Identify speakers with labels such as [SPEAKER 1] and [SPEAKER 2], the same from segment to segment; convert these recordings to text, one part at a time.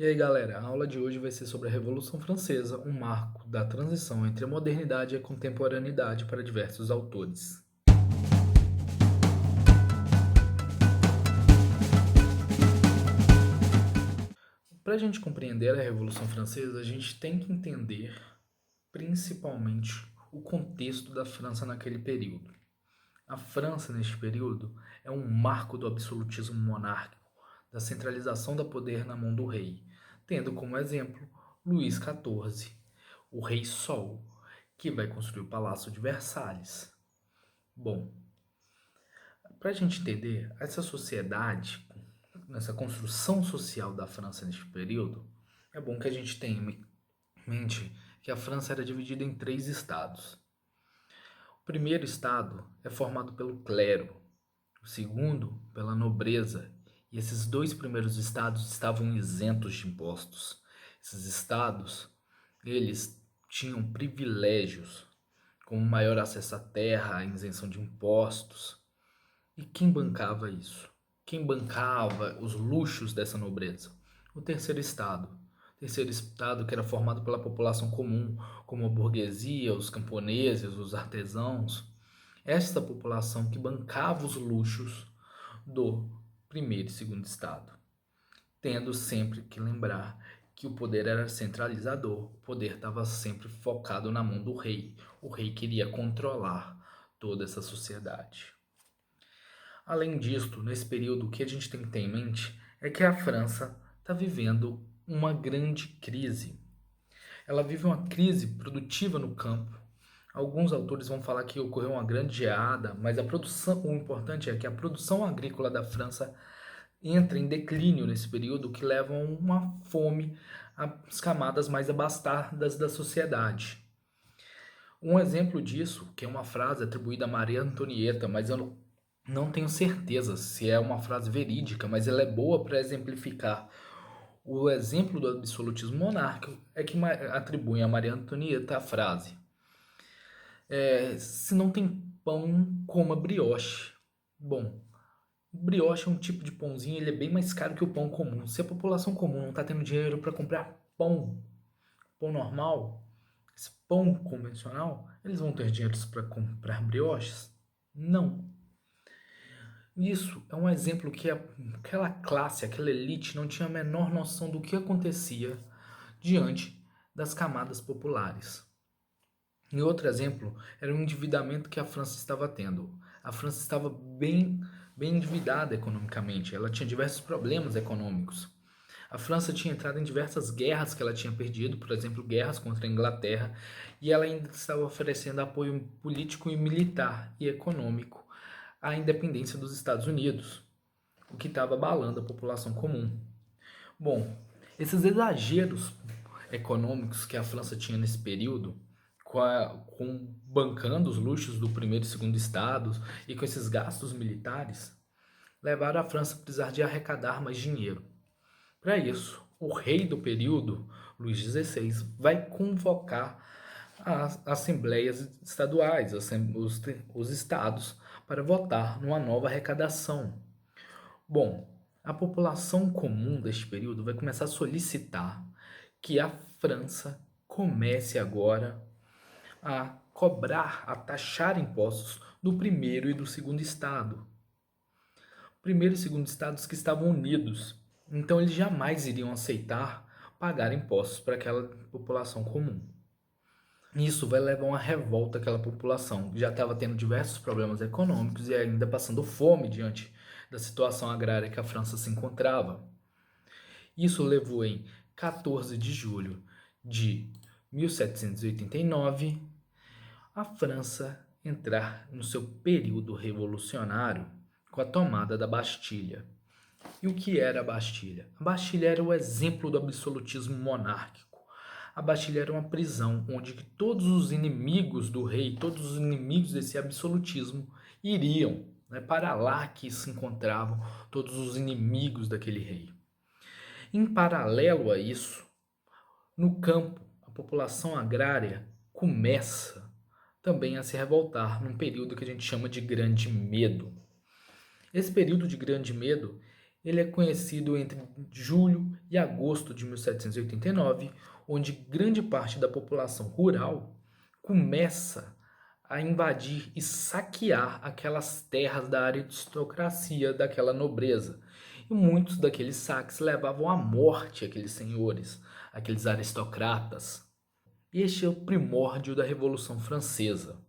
[SPEAKER 1] E aí, galera, a aula de hoje vai ser sobre a Revolução Francesa, um marco da transição entre a modernidade e a contemporaneidade para diversos autores. Para a gente compreender a Revolução Francesa, a gente tem que entender principalmente o contexto da França naquele período. A França, neste período, é um marco do absolutismo monárquico, da centralização do poder na mão do rei, tendo como exemplo Luís XIV, o Rei Sol, que vai construir o Palácio de Versalhes. Bom, para a gente entender essa sociedade, essa construção social da França neste período, é bom que a gente tenha em mente que a França era dividida em 3 estados. O primeiro estado é formado pelo clero, o segundo pela nobreza, e esses 2 primeiros estados estavam isentos de impostos. Esses estados, eles tinham privilégios, como maior acesso à terra, a isenção de impostos. E quem bancava isso? Quem bancava os luxos dessa nobreza? O terceiro estado. O terceiro estado que era formado pela população comum, como a burguesia, os camponeses, os artesãos. Esta população que bancava os luxos do primeiro e segundo estado, tendo sempre que lembrar que o poder era centralizador, o poder estava sempre focado na mão do rei. O rei queria controlar toda essa sociedade. Além disto, nesse período, o que a gente tem que ter em mente é que a França está vivendo uma grande crise. Ela vive uma crise produtiva no campo. Alguns autores vão falar que ocorreu uma grande geada, mas o importante é que a produção agrícola da França entra em declínio nesse período, que leva a uma fome às camadas mais abastadas da sociedade. Um exemplo disso, que é uma frase atribuída a Maria Antonieta, mas eu não tenho certeza se é uma frase verídica, mas ela é boa para exemplificar o exemplo do absolutismo monárquico, é que atribuem a Maria Antonieta a frase: se não tem pão, coma brioche. Bom, brioche é um tipo de pãozinho, ele é bem mais caro que o pão comum. Se a população comum não está tendo dinheiro para comprar pão normal, esse pão convencional, eles vão ter dinheiro para comprar brioches? Não. Isso é um exemplo que aquela classe, aquela elite não tinha a menor noção do que acontecia diante das camadas populares. E outro exemplo era o endividamento que a França estava tendo. A França estava bem endividada economicamente, ela tinha diversos problemas econômicos. A França tinha entrado em diversas guerras que ela tinha perdido, por exemplo, guerras contra a Inglaterra, e ela ainda estava oferecendo apoio político e militar e econômico à independência dos Estados Unidos, o que estava abalando a população comum. Bom, esses exageros econômicos que a França tinha nesse período, com bancando os luxos do primeiro e segundo estado e com esses gastos militares, levaram a França a precisar de arrecadar mais dinheiro. Para isso, o rei do período, Luís XVI, vai convocar as assembleias estaduais, os estados, para votar numa nova arrecadação. Bom, a população comum deste período vai começar a solicitar que a França comece agora a cobrar, a taxar impostos do primeiro e do segundo estado. Primeiro e segundo estados que estavam unidos, então eles jamais iriam aceitar pagar impostos para aquela população comum. Isso vai levar a uma revolta àquela população, que já estava tendo diversos problemas econômicos e ainda passando fome diante da situação agrária que a França se encontrava. Isso levou em 14 de julho de 1789 a França entrar no seu período revolucionário com a tomada da Bastilha. E o que era a Bastilha? A Bastilha era o exemplo do absolutismo monárquico. A Bastilha era uma prisão onde todos os inimigos do rei, todos os inimigos desse absolutismo iriam, para lá que se encontravam todos os inimigos daquele rei. Em paralelo a isso, no campo, a população agrária começa também a se revoltar num período que a gente chama de Grande Medo. Esse período de Grande Medo, Ele é conhecido entre julho e agosto de 1789, onde grande parte da população rural começa a invadir e saquear aquelas terras da aristocracia, daquela nobreza. E muitos daqueles saques levavam à morte aqueles senhores, aqueles aristocratas. Este é o primórdio da Revolução Francesa.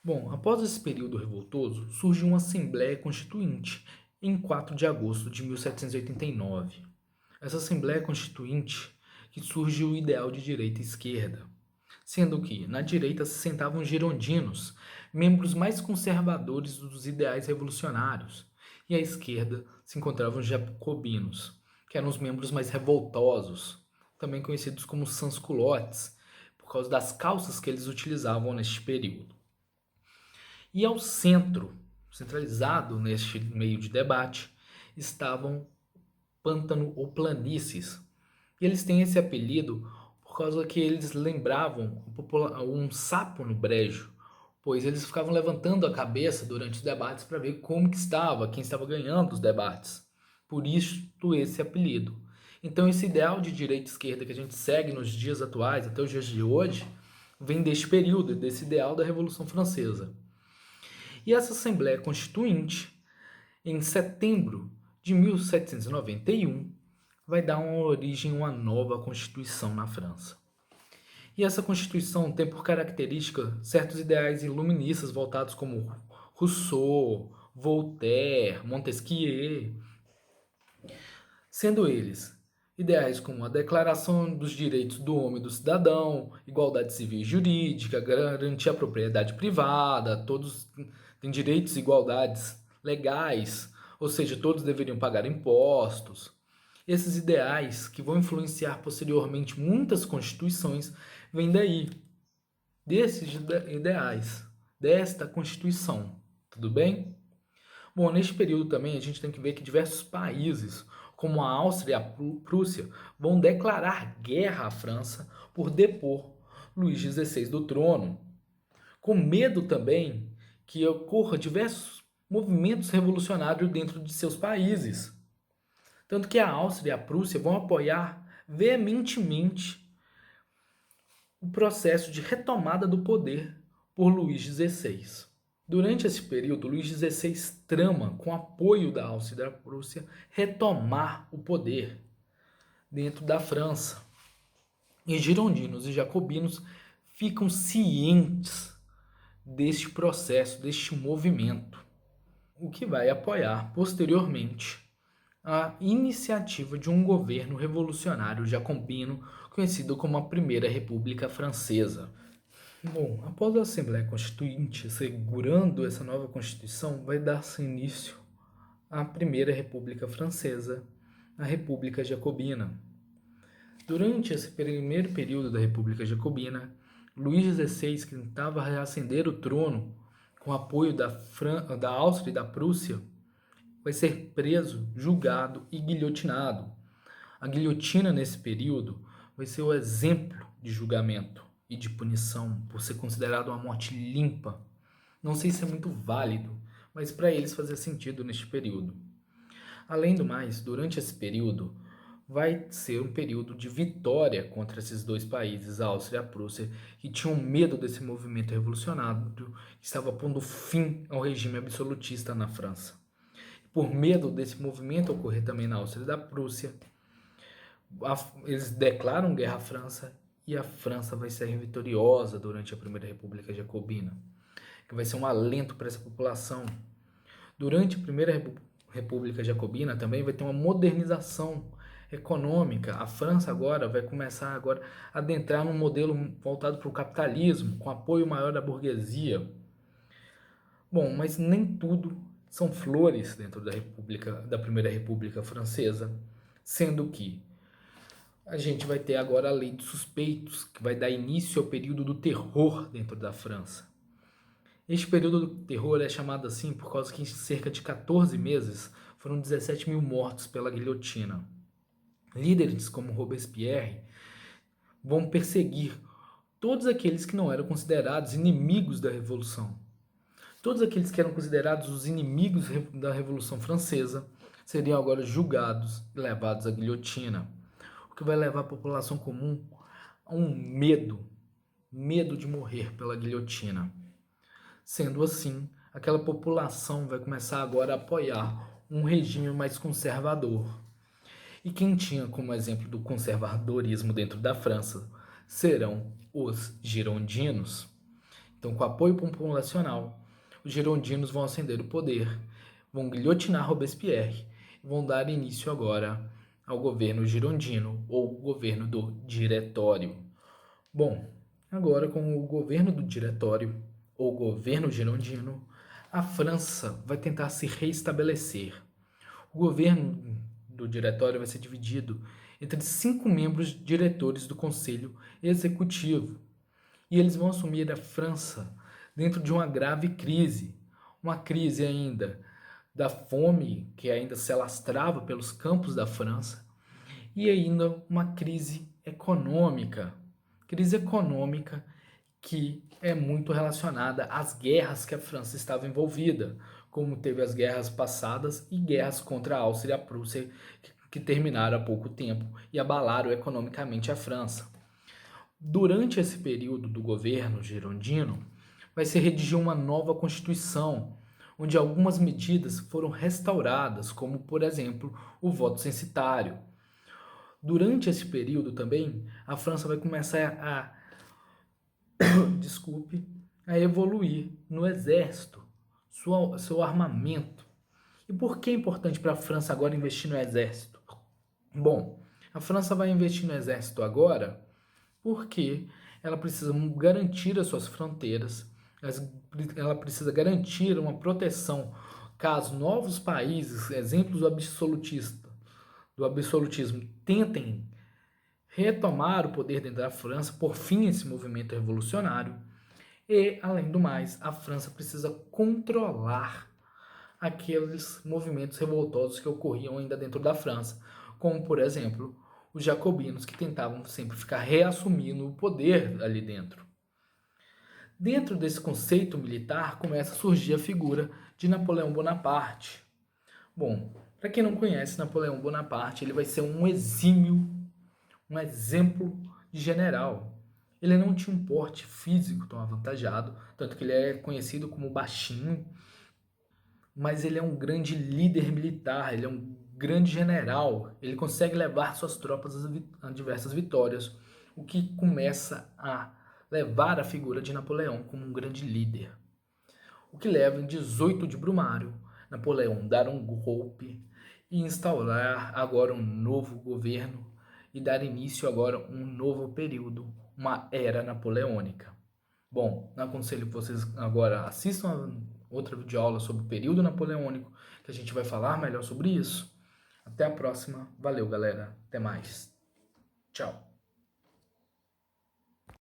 [SPEAKER 1] Bom, após esse período revoltoso, surge uma Assembleia Constituinte em 4 de agosto de 1789. Essa Assembleia Constituinte que surge o ideal de direita e esquerda, sendo que na direita se sentavam girondinos, membros mais conservadores dos ideais revolucionários, e à esquerda se encontravam jacobinos, que eram os membros mais revoltosos, também conhecidos como sans-culottes, por causa das calças que eles utilizavam neste período. E ao centro, centralizado neste meio de debate, estavam pântano ou planícies. E eles têm esse apelido por causa que eles lembravam um sapo no brejo, pois eles ficavam levantando a cabeça durante os debates para ver como que estava, quem estava ganhando os debates. Por isso esse apelido. Então esse ideal de direita e esquerda que a gente segue nos dias atuais, até os dias de hoje, vem deste período, desse ideal da Revolução Francesa. E essa Assembleia Constituinte, em setembro de 1791, vai dar uma origem a uma nova Constituição na França. E essa Constituição tem por característica certos ideais iluministas voltados como Rousseau, Voltaire, Montesquieu, sendo eles ideais como a Declaração dos Direitos do Homem e do Cidadão, igualdade civil e jurídica, garantir a propriedade privada, todos têm direitos e igualdades legais, ou seja, todos deveriam pagar impostos. Esses ideais, que vão influenciar posteriormente muitas constituições, vêm daí, desses ideais, desta Constituição. Tudo bem? Bom, neste período também a gente tem que ver que diversos países, como a Áustria e a Prússia, vão declarar guerra à França por depor Luís XVI do trono, com medo também que ocorra diversos movimentos revolucionários dentro de seus países. Tanto que a Áustria e a Prússia vão apoiar veementemente o processo de retomada do poder por Luís XVI. Durante esse período, Luís XVI trama, com apoio da Áustria e da Prússia, retomar o poder dentro da França. E girondinos e jacobinos ficam cientes deste processo, deste movimento, o que vai apoiar posteriormente a iniciativa de um governo revolucionário jacobino conhecido como a Primeira República Francesa. Bom, após a Assembleia Constituinte assegurando essa nova Constituição, vai dar-se início à Primeira República Francesa, a República Jacobina. Durante esse primeiro período da República Jacobina, Luís XVI, que tentava reacender o trono com apoio da Áustria e da Prússia, vai ser preso, julgado e guilhotinado. A guilhotina nesse período vai ser o exemplo de julgamento e de punição por ser considerado uma morte limpa. Não sei se é muito válido, mas para eles fazia sentido neste período. Além do mais, durante esse período, vai ser um período de vitória contra esses dois países, a Áustria e a Prússia, que tinham medo desse movimento revolucionário que estava pondo fim ao regime absolutista na França. Por medo desse movimento ocorrer também na Áustria e da Prússia, eles declaram guerra à França e a França vai ser vitoriosa durante a Primeira República Jacobina, que vai ser um alento para essa população. Durante a Primeira República Jacobina também vai ter uma modernização econômica. A França agora vai começar a adentrar num modelo voltado para o capitalismo, com apoio maior da burguesia. Bom, mas nem tudo são flores dentro da Primeira República Francesa, sendo que a gente vai ter agora a Lei dos Suspeitos, que vai dar início ao período do terror dentro da França. Este período do terror é chamado assim por causa que em cerca de 14 meses foram 17 mil mortos pela guilhotina. Líderes como Robespierre vão perseguir todos aqueles que não eram considerados inimigos da Revolução. Todos aqueles que eram considerados os inimigos da Revolução Francesa seriam agora julgados e levados à guilhotina, o que vai levar a população comum a um medo de morrer pela guilhotina. Sendo assim, aquela população vai começar agora a apoiar um regime mais conservador. E quem tinha como exemplo do conservadorismo dentro da França serão os girondinos. Então, com apoio populacional, os girondinos vão ascender o poder, vão guilhotinar Robespierre e vão dar início agora ao governo girondino ou governo do diretório. Bom, agora com o governo do diretório ou governo girondino, a França vai tentar se reestabelecer. O governo do diretório vai ser dividido entre 5 membros diretores do Conselho Executivo, e eles vão assumir a França dentro de uma grave crise, uma crise ainda da fome que ainda se alastrava pelos campos da França, e ainda uma crise econômica que é muito relacionada às guerras que a França estava envolvida, como teve as guerras passadas e guerras contra a Áustria e a Prússia que terminaram há pouco tempo e abalaram economicamente a França. Durante esse período do governo girondino, vai se redigir uma nova Constituição, onde algumas medidas foram restauradas, como, por exemplo, o voto censitário. Durante esse período também, a França vai começar a evoluir no exército, seu armamento. E por que é importante para a França agora investir no exército? Bom, a França vai investir no exército agora porque ela precisa garantir as suas fronteiras, ela precisa garantir uma proteção caso novos países, exemplos do absolutismo, tentem retomar o poder dentro da França, por fim esse movimento revolucionário. E, além do mais, a França precisa controlar aqueles movimentos revoltosos que ocorriam ainda dentro da França, como, por exemplo, os jacobinos que tentavam sempre ficar reassumindo o poder ali dentro. Dentro desse conceito militar começa a surgir a figura de Napoleão Bonaparte. Bom, para quem não conhece, Napoleão Bonaparte ele vai ser um exemplo de general. Ele não tinha um porte físico tão avantajado, tanto que ele é conhecido como baixinho, mas ele é um grande líder militar, ele é um grande general, ele consegue levar suas tropas a diversas vitórias, o que começa a levar a figura de Napoleão como um grande líder. O que leva em 18 de Brumário, Napoleão dar um golpe e instaurar agora um novo governo e dar início agora a um novo período, uma era napoleônica. Bom, aconselho que vocês agora assistam outra videoaula sobre o período napoleônico, que a gente vai falar melhor sobre isso. Até a próxima. Valeu, galera. Até mais. Tchau.